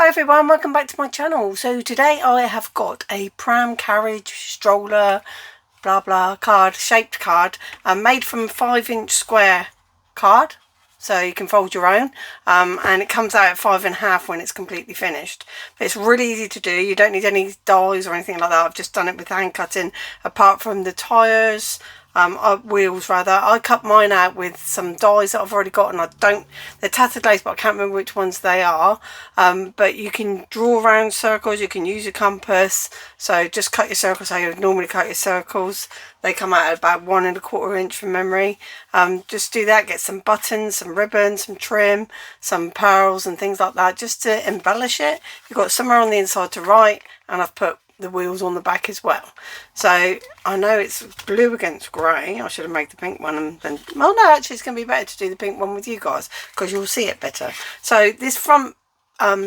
Hi everyone, welcome back to my channel. So today I have got a pram, carriage, stroller, blah blah card, shaped card, made from 5-inch square card, so you can fold your own, and it comes out at 5.5 when it's completely finished. But it's really easy to do. You don't need any dies or anything like that. I've just done it with hand cutting, apart from the tyres, wheels rather. I cut mine out with some dies that I've already got, and they're tattered lace, but I can't remember which ones they are. But you can draw around circles, you can use a compass, so just cut your circles how you would normally cut your circles. They come out at about 1 1/4 inch from memory. Just do that, get some buttons, some ribbon, some trim, some pearls and things like that, just to embellish it. You've got somewhere on the inside to write, and I've put the wheels on the back as well. So I know it's blue against grey. I should have made the pink one, and then, well no, actually it's going to be better to do the pink one with you guys because you'll see it better. So this front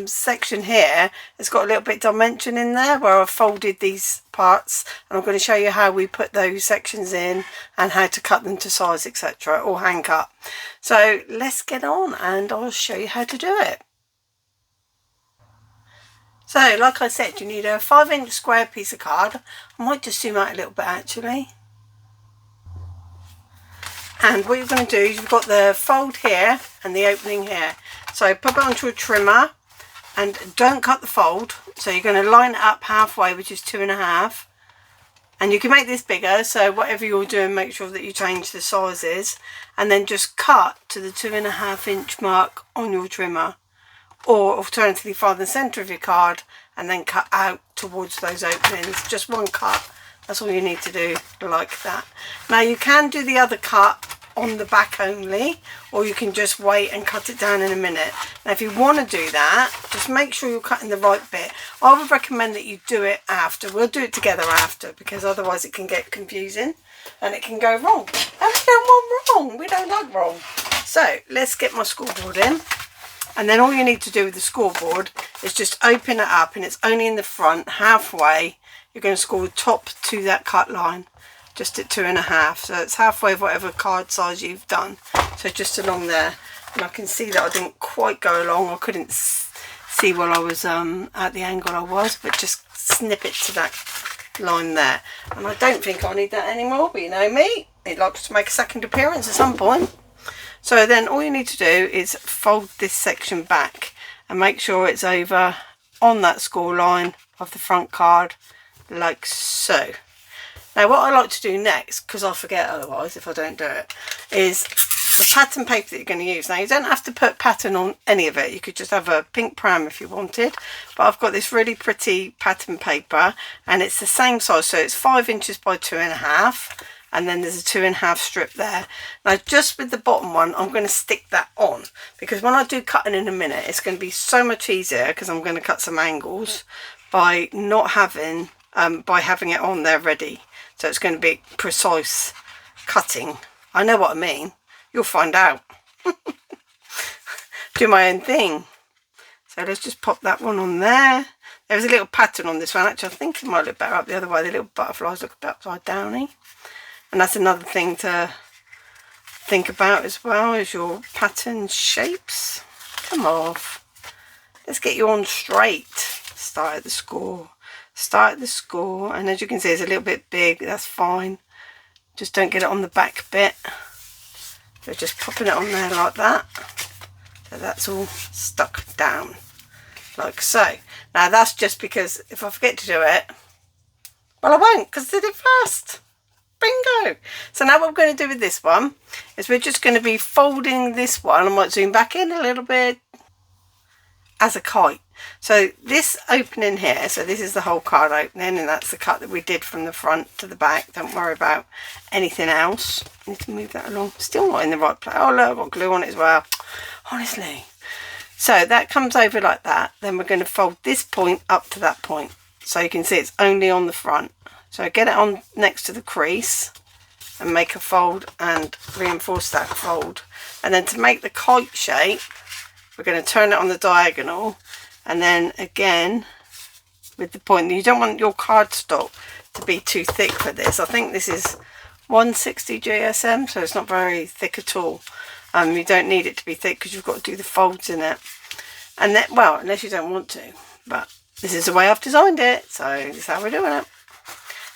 section here has got a little bit of dimension in there where I've folded these parts, and I'm going to show you how we put those sections in and how to cut them to size, etc., or hand cut. So let's get on and I'll show you how to do it. So, like I said, you need a 5-inch square piece of card. I might just zoom out a little bit actually. And what you're going to do is you've got the fold here and the opening here. So pop it onto a trimmer and don't cut the fold. So you're going to line it up halfway, which is 2.5. And you can make this bigger, so whatever you're doing, make sure that you change the sizes. And then just cut to the 2.5-inch mark on your trimmer. Or alternatively find the centre of your card and then cut out towards those openings. Just one cut, that's all you need to do, like that. Now you can do the other cut on the back only, or you can just wait and cut it down in a minute. Now if you want to do that, just make sure you're cutting the right bit. I would recommend that you do it after. We'll do it together after, because otherwise it can get confusing and it can go wrong. And we don't want wrong, we don't like wrong. So let's get my scoreboard in. And then all you need to do with the scoreboard is just open it up, and it's only in the front, halfway. You're going to score the top to that cut line, just at 2.5. So it's halfway of whatever card size you've done. So just along there. And I can see that I didn't quite go along. I couldn't see while I was at the angle I was, but just snip it to that line there. And I don't think I need that anymore, but you know me, it likes to make a second appearance at some point. So then all you need to do is fold this section back and make sure it's over on that score line of the front card, like so. Now what I like to do next, because I'll forget otherwise if I don't do it, is the pattern paper that you're going to use. Now you don't have to put pattern on any of it, you could just have a pink pram if you wanted, but I've got this really pretty pattern paper and it's the same size, so it's 5 inches by 2.5. And then there's a 2.5 strip there. Now just with the bottom one, I'm going to stick that on, because when I do cutting in a minute, it's going to be so much easier, because I'm going to cut some angles by not having, by having it on there ready. So it's going to be precise cutting. I know what I mean. You'll find out. Do my own thing. So let's just pop that one on there. There's a little pattern on this one. Actually, I think it might look better up the other way. The little butterflies look a bit upside downy. And that's another thing to think about as well, is your pattern shapes. Come off. Let's get you on straight. Start at the score. Start at the score. And as you can see, it's a little bit big. That's fine. Just don't get it on the back bit. So just popping it on there like that. So that's all stuck down. Like so. Now that's just because if I forget to do it, well I won't, because I did it first. Bingo! So now what we're going to do with this one is we're just going to be folding this one. I might zoom back in a little bit, as a kite. So this opening here, so this is the whole card opening, and that's the cut that we did from the front to the back. Don't worry about anything else. I need to move that along. Still not in the right place. Oh look, I've got glue on it as well. Honestly. So that comes over like that. Then we're going to fold this point up to that point. So you can see it's only on the front. So get it on next to the crease and make a fold and reinforce that fold. And then to make the kite shape, we're going to turn it on the diagonal, and then again with the point. You don't want your cardstock to be too thick for this. I think this is 160 GSM, so it's not very thick at all. You don't need it to be thick because you've got to do the folds in it. And then, well, unless you don't want to, but this is the way I've designed it, so this is how we're doing it.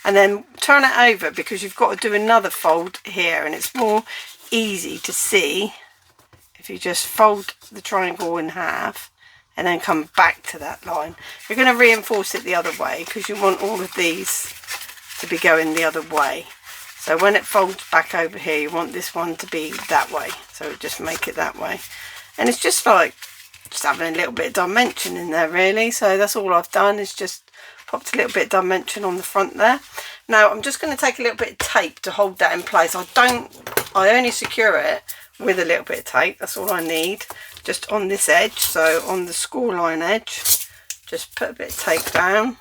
And then turn it over, because you've got to do another fold here, and it's more easy to see if you just fold the triangle in half and then come back to that line. You're going to reinforce it the other way, because you want all of these to be going the other way. So when it folds back over here, you want this one to be that way, so just make it that way. And it's just like having a little bit of dimension in there, really. So that's all I've done, is just popped a little bit of dimension on the front there. Now I'm just going to take a little bit of tape to hold that in place. I only secure it with a little bit of tape. That's all I need, just on this edge. So on the score line edge, just put a bit of tape down.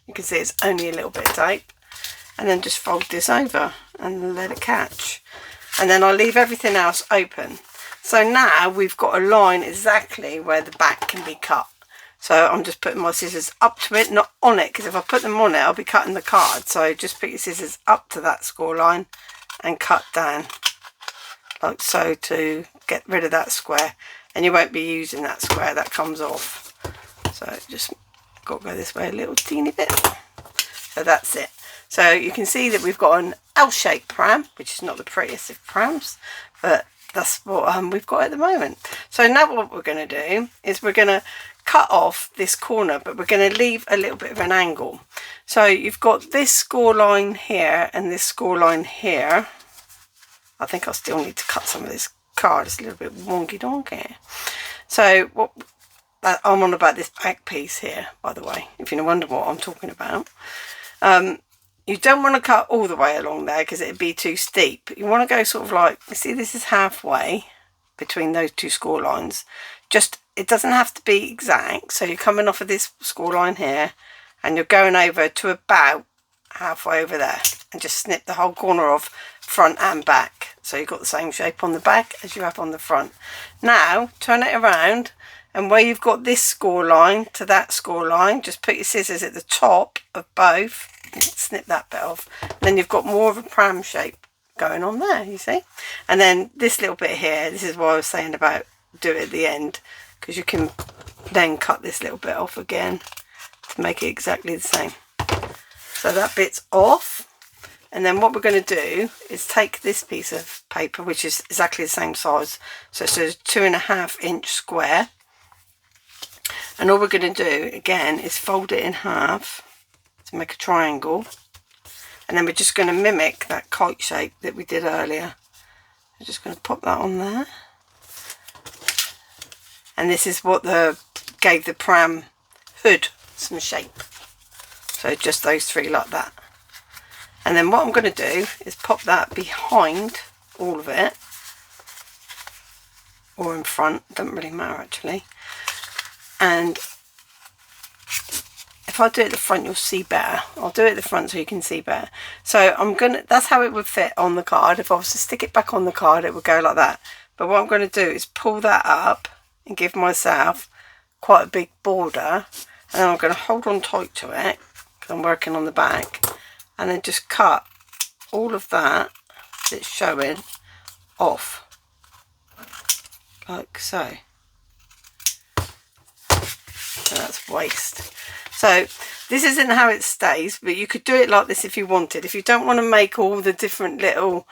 You can see it's only a little bit of tape, and then just fold this over and let it catch, and then I'll leave everything else open. So now we've got a line exactly where the back can be cut. So I'm just putting my scissors up to it, not on it, because if I put them on it, I'll be cutting the card. So just put your scissors up to that score line and cut down like so to get rid of that square. And you won't be using that square, that comes off. So just got to go this way a little teeny bit. So that's it. So you can see that we've got an L-shaped pram, which is not the prettiest of prams, but that's what we've got at the moment. So now what we're going to do is we're going to cut off this corner, but we're going to leave a little bit of an angle. So you've got this score line here and this score line here. I think I still need to cut some of this card. It's a little bit wonky donkey. So what I'm on about this back piece here, by the way, if you wonder what I'm talking about. You don't want to cut all the way along there, because it'd be too steep. You want to go sort of like, you see this is halfway between those two score lines. Just, it doesn't have to be exact. So you're coming off of this score line here and you're going over to about halfway over there, and just snip the whole corner off, front and back. So you've got the same shape on the back as you have on the front. Now turn it around, and where you've got this score line to that score line, just put your scissors at the top of both, snip that bit off, and then you've got more of a pram shape going on there, you see. And then this little bit here, this is what I was saying about do it at the end, because you can then cut this little bit off again to make it exactly the same. So that bit's off, and then what we're going to do is take this piece of paper, which is exactly the same size, so it's a 2.5 inch square, and all we're going to do again is fold it in half to make a triangle, and then we're just going to mimic that kite shape that we did earlier. I'm just going to pop that on there, and this is what gave the pram hood some shape. So just those three like that. And then what I'm going to do is pop that behind all of it, or in front, doesn't really matter actually. And if I do it at the front, you'll see better. I'll do it at the front so you can see better. So that's how it would fit on the card. If I was to stick it back on the card, it would go like that. But what I'm going to do is pull that up and give myself quite a big border, and then I'm going to hold on tight to it, because I'm working on the back, and then just cut all of that that's showing off, like so. So that's waste. So this isn't how it stays, but you could do it like this if you wanted. If you don't want to make all the different little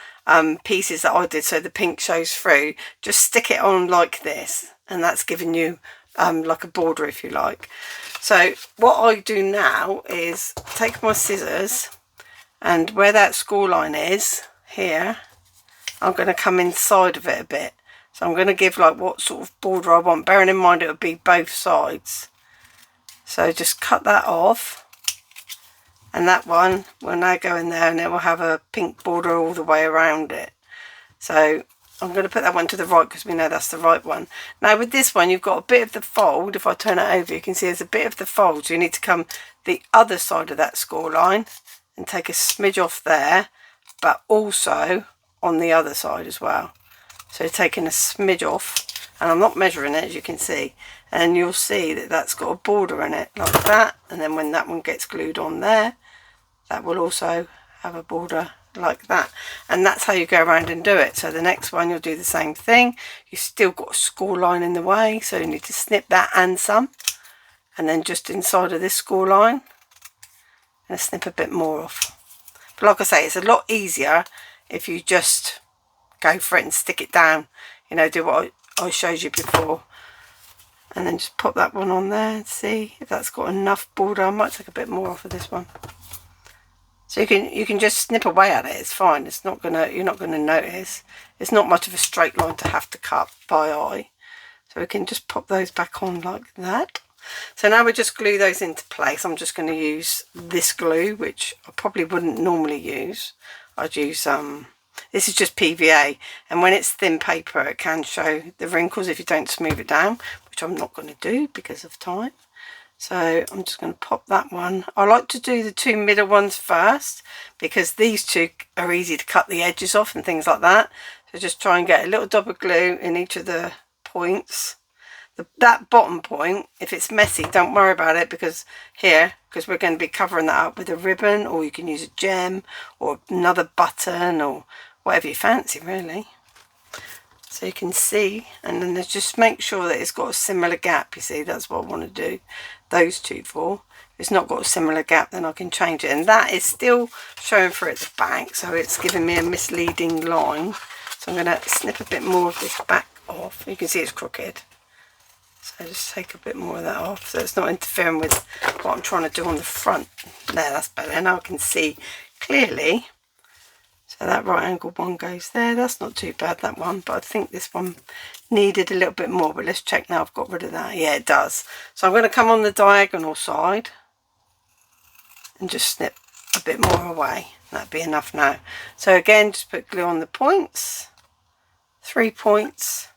pieces that I did so the pink shows through, just stick it on like this, and that's giving you like a border if you like. So what I do now is take my scissors, and where that score line is here, I'm going to come inside of it a bit. So I'm going to give like what sort of border I want, bearing in mind it would be both sides. So just cut that off, and that one will now go in there, and it will have a pink border all the way around it. So I'm going to put that one to the right, because we know that's the right one. Now with this one, you've got a bit of the fold. If I turn it over, you can see there's a bit of the fold. So you need to come the other side of that score line and take a smidge off there, but also on the other side as well. So taking a smidge off, and I'm not measuring it, as you can see, and you'll see that that's got a border in it like that. And then when that one gets glued on there, that will also have a border like that, and that's how you go around and do it. So the next one you'll do the same thing. You still got a score line in the way, so you need to snip that and some, and then just inside of this score line and snip a bit more off. But like I say, it's a lot easier if you just go for it and stick it down, you know, do what I showed you before, and then just pop that one on there and see if that's got enough border. I might take a bit more off of this one. So you can just snip away at it. It's fine. It's not gonna, you're not gonna notice. It's not much of a straight line to have to cut by eye. So we can just pop those back on like that. So now we just glue those into place. I'm just going to use this glue, which I probably wouldn't normally use. I'd use this is just PVA, and when it's thin paper it can show the wrinkles if you don't smooth it down, which I'm not going to do because of time. So I'm just going to pop that one. I like to do the two middle ones first because these two are easy to cut the edges off and things like that. So just try and get a little dab of glue in each of the points. That bottom point, if it's messy, don't worry about it, because we're going to be covering that up with a ribbon, or you can use a gem or another button or whatever you fancy really. So you can see, and then just make sure that it's got a similar gap. You see, that's what I want to do those two for. If it's not got a similar gap, then I can change it, and that is still showing through at the back, so it's giving me a misleading line. So I'm going to snip a bit more of this back off. You can see it's crooked, so just take a bit more of that off so it's not interfering with what I'm trying to do on the front. There, that's better. Now I can see clearly. So that right angled one goes there. That's not too bad, that one, but I think this one needed a little bit more. But let's check now I've got rid of that. Yeah, it does. So I'm going to come on the diagonal side and just snip a bit more away. That'd be enough now. So again, just put glue on the points, 3 points,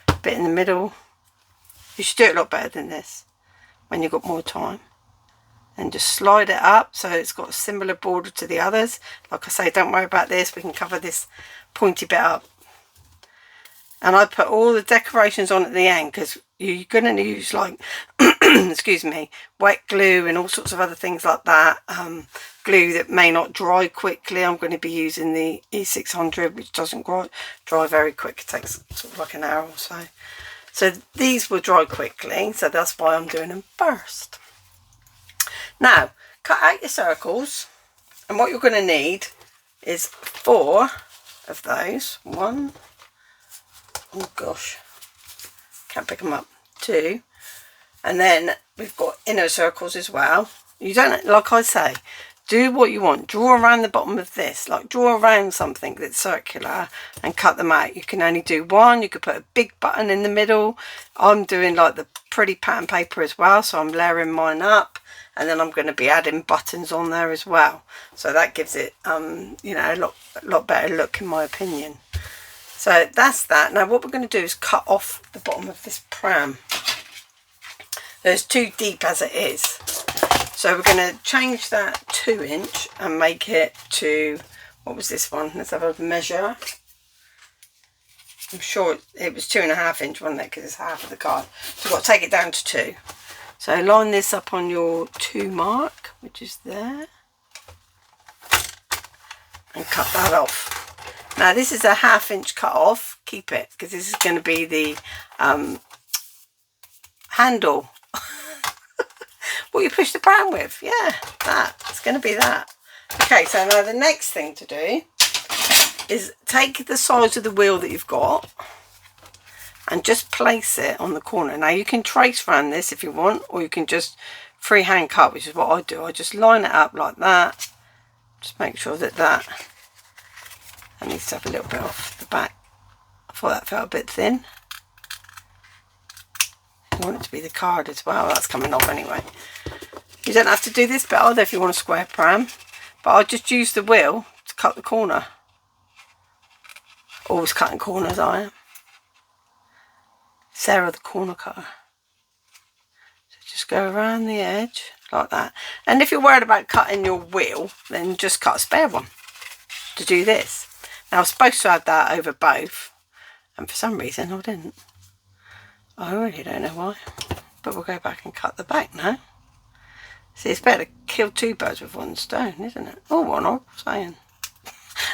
a bit in the middle. You should do it a lot better than this when you've got more time. And just slide it up so it's got a similar border to the others. Like I say, don't worry about this, we can cover this pointy bit up. And I put all the decorations on at the end because you're going to use, like excuse me, wet glue and all sorts of other things like that. Glue that may not dry quickly. I'm going to be using the E600, which doesn't dry very quick. It takes sort of like an hour or so. So these will dry quickly, so that's why I'm doing them first. Now, cut out your circles, and what you're going to need is 4 of those. 1, oh gosh, can't pick them up. 2, and then we've got inner circles as well. You don't, like I say, do what you want. Draw around the bottom of this, like draw around something that's circular and cut them out. You can only do one. You could put a big button in the middle. I'm doing like the pretty pattern paper as well, so I'm layering mine up. And then I'm going to be adding buttons on there as well. So that gives it, you know, a lot better look in my opinion. So that's that. Now what we're going to do is cut off the bottom of this pram. It's too deep as it is. So we're going to change that 2 inch and make it to, what was this one? Let's have a measure. I'm sure it was 2.5 inch, wasn't it? Because it's half of the card. So we've got to take it down to 2. So line this up on your 2 mark, which is there, and cut that off. Now this is a 1/2 inch cut off. Keep it, because this is going to be the handle. What you push the pram with. Yeah, that. It's going to be that. Okay, so now the next thing to do is take the size of the wheel that you've got and just place it on the corner. Now you can trace around this if you want, or you can just freehand cut, which is what I do. I just line it up like that. Just make sure that that needs to have a little bit off the back. I thought that felt a bit thin. I want it to be the card as well. That's coming off anyway. You don't have to do this bit either if you want a square pram, but I'll just use the wheel to cut the corner. Always cutting corners, I am. Sarah the corner cutter. So just go around the edge like that. And if you're worried about cutting your wheel, then just cut a spare one to do this. Now I was supposed to add that over both, and for some reason I didn't. I really don't know why, but we'll go back and cut the back now. See, it's better to kill two birds with one stone, isn't it? Oh, what an old saying.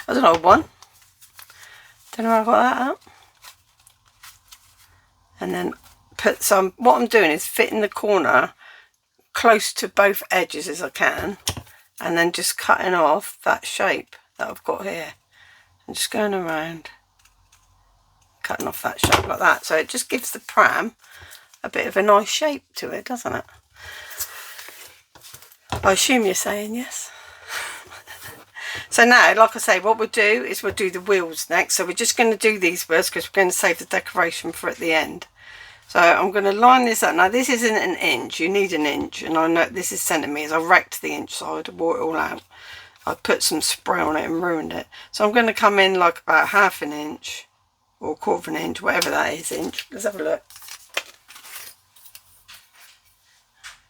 That's an old one. Don't know how I got that out. And then put some, what I'm doing is fitting the corner close to both edges as I can, and then just cutting off that shape that I've got here. And just going around, cutting off that shape like that. So it just gives the pram a bit of a nice shape to it, doesn't it? I assume you're saying yes. So now, like I say, what we'll do is we'll do the wheels next. So we're just going to do these first because we're going to save the decoration for at the end. So I'm going to line this up. Now this isn't an inch, you need an inch, and I know this is centimetres. I wrecked the inch side, I wore it all out. I put some spray on it and ruined it. So I'm going to come in like about ½ an inch or ½ an inch, whatever that is, inch. Let's have a look.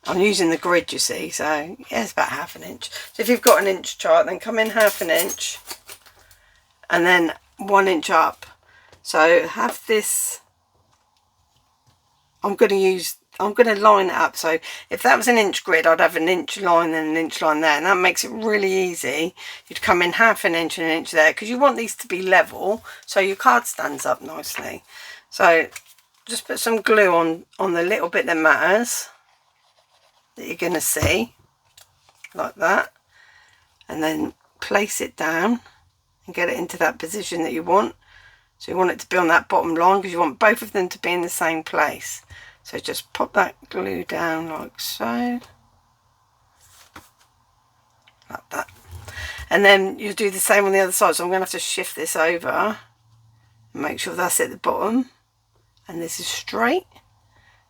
I'm using the grid, you see, so yeah, it's about ½ an inch. So if you've got an inch chart, then come in ½ an inch and then 1 inch up. So have this, I'm going to line it up. So if that was an inch grid, I'd have an inch line and an inch line there, and that makes it really easy. You'd come in ½ an inch and an inch there, because you want these to be level so your card stands up nicely. So just put some glue on the little bit that matters, that you're going to see, like that, and then place it down and get it into that position that you want. So you want it to be on that bottom line because you want both of them to be in the same place. So just pop that glue down like so, like that, and then you do the same on the other side. So I'm going to have to shift this over and make sure that's at the bottom and this is straight,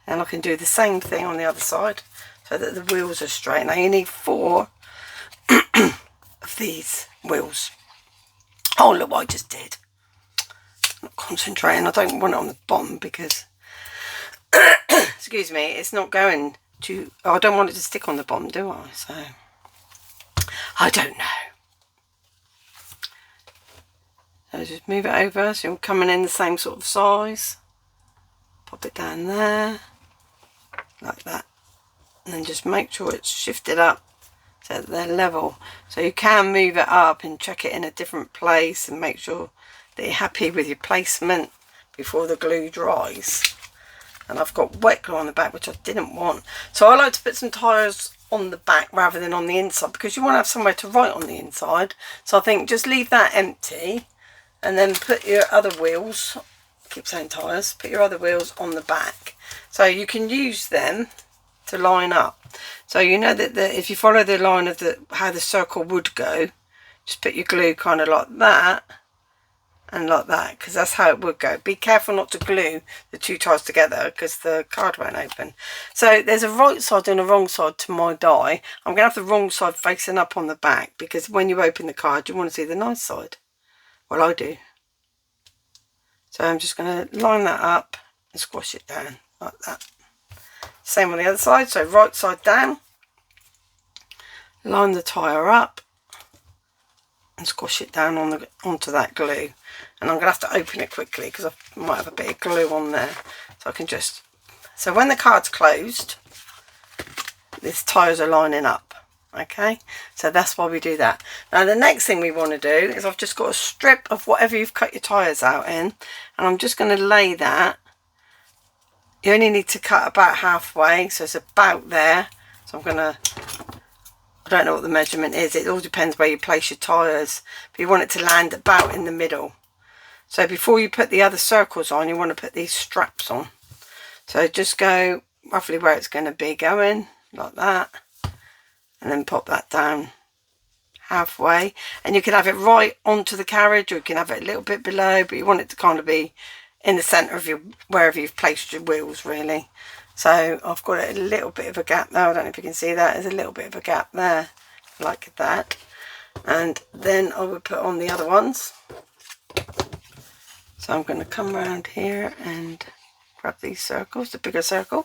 and I can do the same thing on the other side so that the wheels are straight. Now you need 4 of these wheels. Oh, look what I just did. Not concentrating. I don't want it on the bottom because excuse me, it's not going to, I don't want it to stick on the bottom, do I? So I don't know. So just move it over so you're coming in the same sort of size. Pop it down there like that, and then just make sure it's shifted up so that they're level. So you can move it up and check it in a different place and make sure that you're happy with your placement before the glue dries. And I've got wet glue on the back, which I didn't want. So I like to put some tyres on the back rather than on the inside, because you want to have somewhere to write on the inside. So I think just leave that empty and then put your other wheels, I keep saying tyres, put your other wheels on the back. So you can use them to line up. So you know that if you follow the line of how the circle would go, just put your glue kind of like that and like that, because that's how it would go. Be careful not to glue the two ties together because the card won't open. So there's a right side and a wrong side to my die. I'm going to have the wrong side facing up on the back because when you open the card you want to see the nice side. Well, I do. So I'm just going to line that up and squash it down like that. Same on the other side, so right side down, line the tyre up and squash it down onto that glue. And I'm going to have to open it quickly because I might have a bit of glue on there. So I can just, so when the card's closed, these tyres are lining up. Okay, so that's why we do that. Now the next thing we want to do is I've just got a strip of whatever you've cut your tyres out in, and I'm just going to lay that. You only need to cut about halfway, so it's about there. So I'm going to, I don't know what the measurement is, it all depends where you place your tyres, but you want it to land about in the middle. So before you put the other circles on, you want to put these straps on. So just go roughly where it's going to be going, like that, and then pop that down halfway. And you can have it right onto the carriage, or you can have it a little bit below, but you want it to kind of be in the centre of your, wherever you've placed your wheels really. So I've got a little bit of a gap there. I don't know if you can see that. There's a little bit of a gap there, like that. And then I would put on the other ones. So I'm going to come around here and grab these circles, the bigger circle,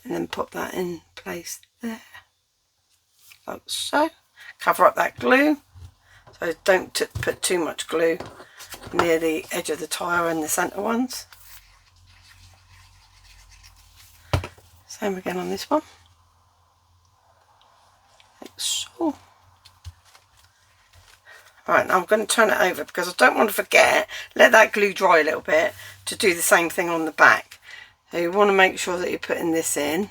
and then pop that in place there, like so. Cover up that glue, so don't put too much glue near the edge of the tyre and the centre ones. Same again on this one. Right, now I'm going to turn it over because I don't want to forget, let that glue dry a little bit, to do the same thing on the back. So you want to make sure that you're putting this in.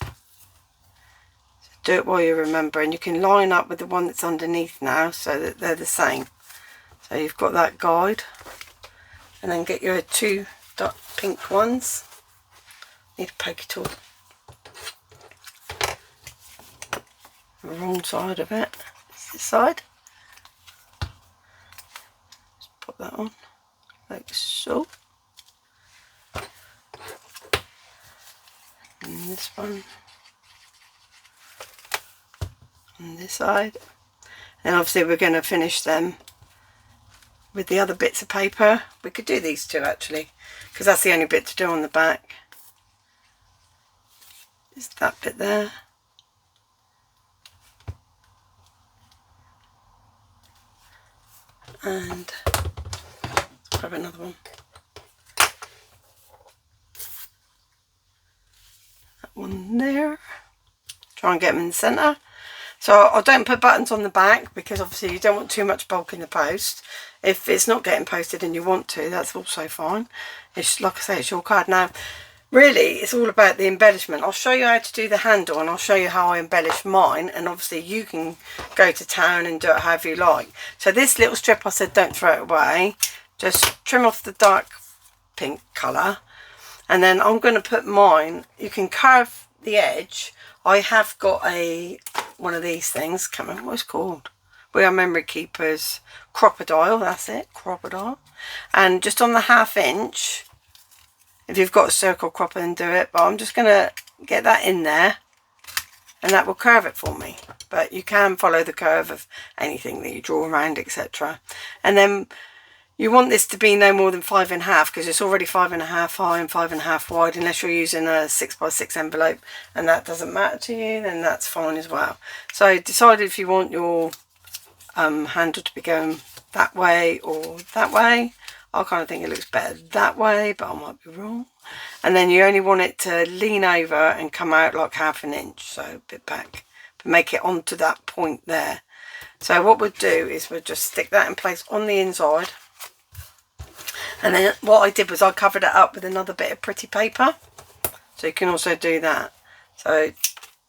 So do it while you remember, and you can line up with the one that's underneath now so that they're the same. So you've got that guide, and then get your 2 dark pink ones. Need a poker tool. The wrong side of it. It's this side. Just put that on like so. And this one on this side. And obviously we're going to finish them with the other bits of paper. We could do these two actually, because that's the only bit to do on the back. Is that bit there. And grab another one. That one there. Try and get them in the centre. So I don't put buttons on the back because obviously you don't want too much bulk in the post. If it's not getting posted and you want to, that's also fine. It's like I say, it's your card. Now, really, it's all about the embellishment. I'll show you how to do the handle and I'll show you how I embellish mine. And obviously you can go to town and do it however you like. So this little strip, I said don't throw it away. Just trim off the dark pink colour. And then I'm going to put mine, you can curve the edge. I have got one of these things, can't remember what it's called. We are memory keepers. Crocodile, that's it, crocodile. And just on the 1/2 inch, if you've got a circle cropper, then do it. But I'm just going to get that in there and that will curve it for me. But you can follow the curve of anything that you draw around, etc. And then you want this to be no more than 5 1/2 because it's already 5 1/2 high and 5 1/2 wide, unless you're using a 6x6 envelope and that doesn't matter to you, then that's fine as well. So decide if you want your handle to be going that way or that way. I kind of think it looks better that way, but I might be wrong. And then you only want it to lean over and come out like 1/2 inch, so a bit back, but make it onto that point there. So what we'll do is we'll just stick that in place on the inside. And then what I did was I covered it up with another bit of pretty paper. So you can also do that. So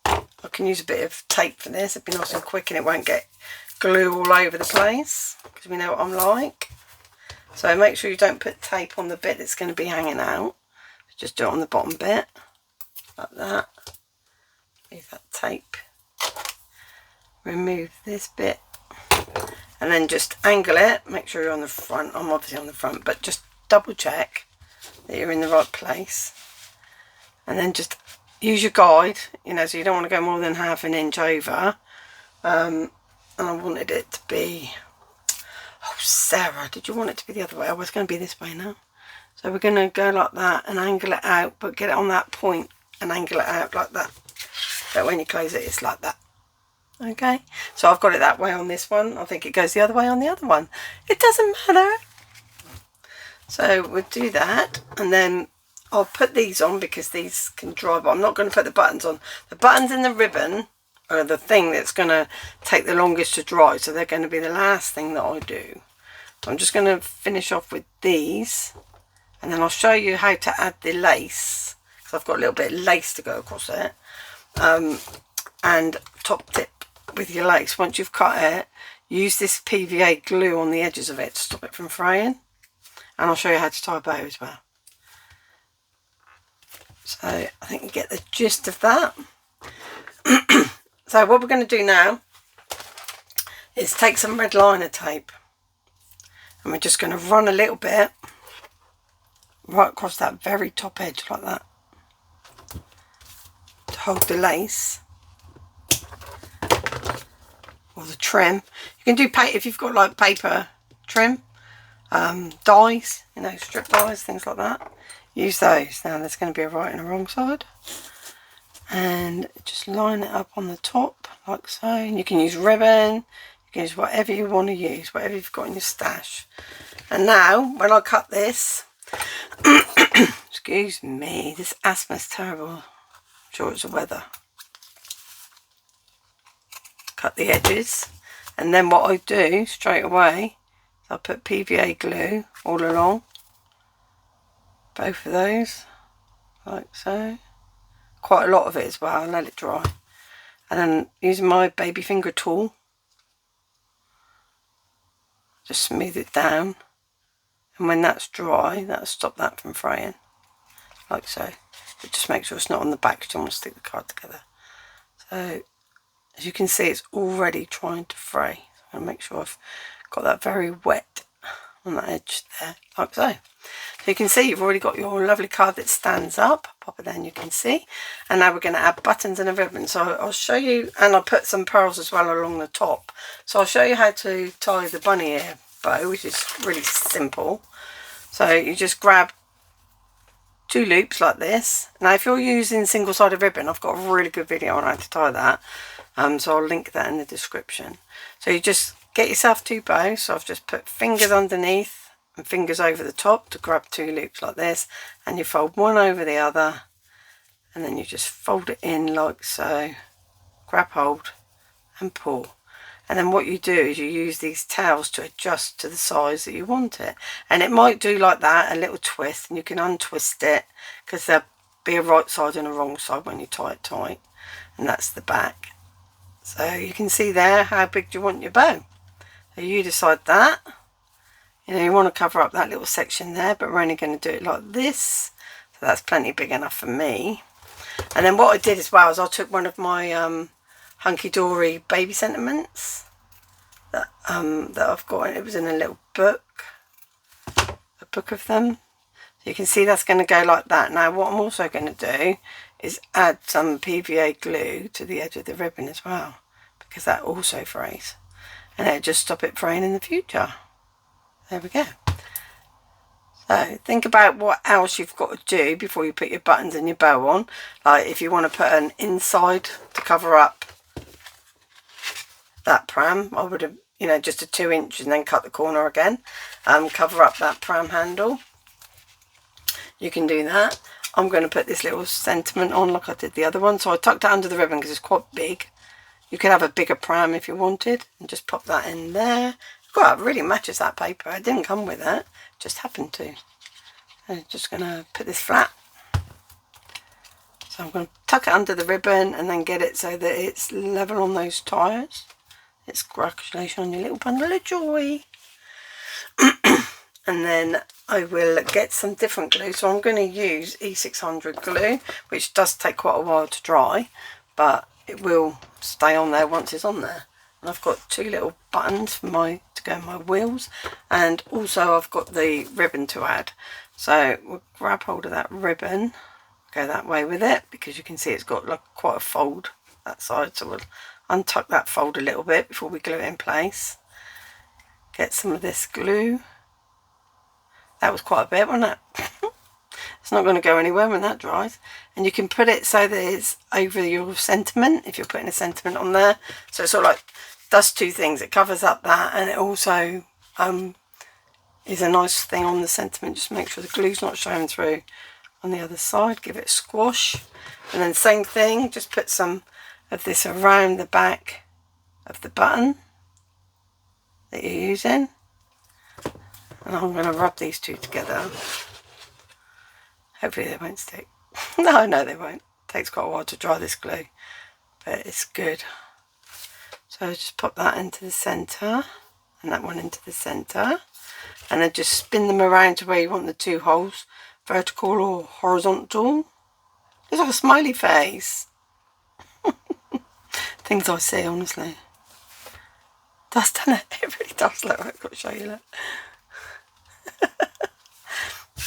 I can use a bit of tape for this. It'd be nice and quick and it won't get glue all over the place, because we know what I'm like. So make sure you don't put tape on the bit that's going to be hanging out. Just do it on the bottom bit, like that. Leave that tape. Remove this bit. And then just angle it. Make sure you're on the front. I'm obviously on the front, but just double check that you're in the right place. And then just use your guide, you know, so you don't want to go more than 1/2 inch over. And I wanted it to be... Oh, Sarah, did you want it to be the other way? Oh, it's going to be this way now. So we're going to go like that and angle it out, but get it on that point and angle it out like that. So when you close it, it's like that. Okay, so I've got it that way on this one. I think it goes the other way on the other one. It doesn't matter. So we'll do that, and then I'll put these on because these can dry, but I'm not going to put the buttons on. The buttons in the ribbon are the thing that's going to take the longest to dry, so they're going to be the last thing that I do. So I'm just going to finish off with these, and then I'll show you how to add the lace, because I've got a little bit of lace to go across it. And top tip with your lace, once you've cut it, use this PVA glue on the edges of it to stop it from fraying. And I'll show you how to tie a bow as well. So I think you get the gist of that. So what we're going to do now is take some red liner tape, and we're just going to run a little bit right across that very top edge like that to hold the lace or the trim. You can do paper if you've got like paper trim, dies, you know, strip dies, things like that. Use those. Now there's going to be a right and a wrong side, and just line it up on the top like so. And you can use ribbon, you can use whatever you want to use, whatever you've got in your stash. And now when I cut this, excuse me, this asthma's terrible. I'm sure it's the weather. Cut the edges, And then what I do straight away is I put PVA glue all along both of those, like so. Quite a lot of it as well, let it dry. And then using my baby finger tool, just smooth it down. And when that's dry, that'll stop that from fraying, like so. But just make sure it's not on the back, because you don't want to stick the card together. So, as you can see, it's already trying to fray. So I'm going to make sure I've got that very wet on that edge there, like so. So you can see you've already got your lovely card that stands up. Pop it there and you can see. And now we're going to add buttons and a ribbon. So I'll show you, and I'll put some pearls as well along the top. So I'll show you how to tie the bunny ear bow, which is really simple. So you just grab 2 loops like this. Now if you're using single-sided ribbon, I've got a really good video on how to tie that. So I'll link that in the description. So you just get yourself 2 bows. So I've just put fingers underneath and fingers over the top to grab 2 loops like this, and you fold one over the other, and then you just fold it in like so, grab hold and pull. And then what you do is you use these tails to adjust to the size that you want it. And it might do like that, a little twist, and you can untwist it, because there'll be a right side and a wrong side when you tie it tight. And that's the back. So you can see there how big do you want your bow. So you decide that. You know, you want to cover up that little section there, but we're only going to do it like this. So that's plenty big enough for me. And then what I did as well is I took one of my hunky-dory baby sentiments that I've got. It was in a little book, a book of them. So you can see that's going to go like that. Now what I'm also going to do is add some PVA glue to the edge of the ribbon as well, because that also frays, and it'll just stop it fraying in the future. There we go. So think about what else you've got to do before you put your buttons and your bow on. Like if you want to put an inside to cover up that pram, I would have, you know, just a 2 inch and then cut the corner again. Cover up that pram handle. You can do that. I'm going to put this little sentiment on like I did the other one. So I tucked it under the ribbon because it's quite big. You could have a bigger pram if you wanted, and just pop that in there. Well, it really matches that paper. It didn't come with it, just happened to. I'm just going to put this flat. So I'm going to tuck it under the ribbon and then get it so that it's level on those tires. It's congratulations on your little bundle of joy. And then I will get some different glue. So I'm going to use E600 glue, which does take quite a while to dry, but it will stay on there once it's on there. And I've got 2 little buttons for to go in my wheels, and also I've got the ribbon to add. So we'll grab hold of that ribbon, go that way with it, because you can see it's got like quite a fold that side. So we'll untuck that fold a little bit before we glue it in place. Get some of this glue. That was quite a bit, wasn't it? It's not going to go anywhere when that dries. And you can put it so that it's over your sentiment, if you're putting a sentiment on there. So it sort of like does 2 things. It covers up that, and it also is a nice thing on the sentiment. Just make sure the glue's not showing through on the other side. Give it a squash. And then same thing, just put some of this around the back of the button that you're using. And I'm going to rub these 2 together. Hopefully they won't stick. No, they won't. It takes quite a while to dry this glue, but it's good. So just pop that into the centre, and that one into the centre, and then just spin them around to where you want the 2 holes, vertical or horizontal. It's like a smiley face. Things I see, honestly. Doesn't it? It really does look. I've got to show you that.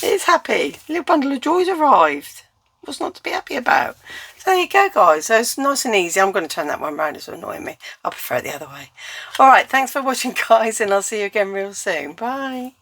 It's happy. A little bundle of joys arrived. What's not to be happy about? So there you go, guys. So it's nice and easy. I'm going to turn that one round. It's annoying me. I prefer it the other way. Alright, thanks for watching, guys, and I'll see you again real soon. Bye.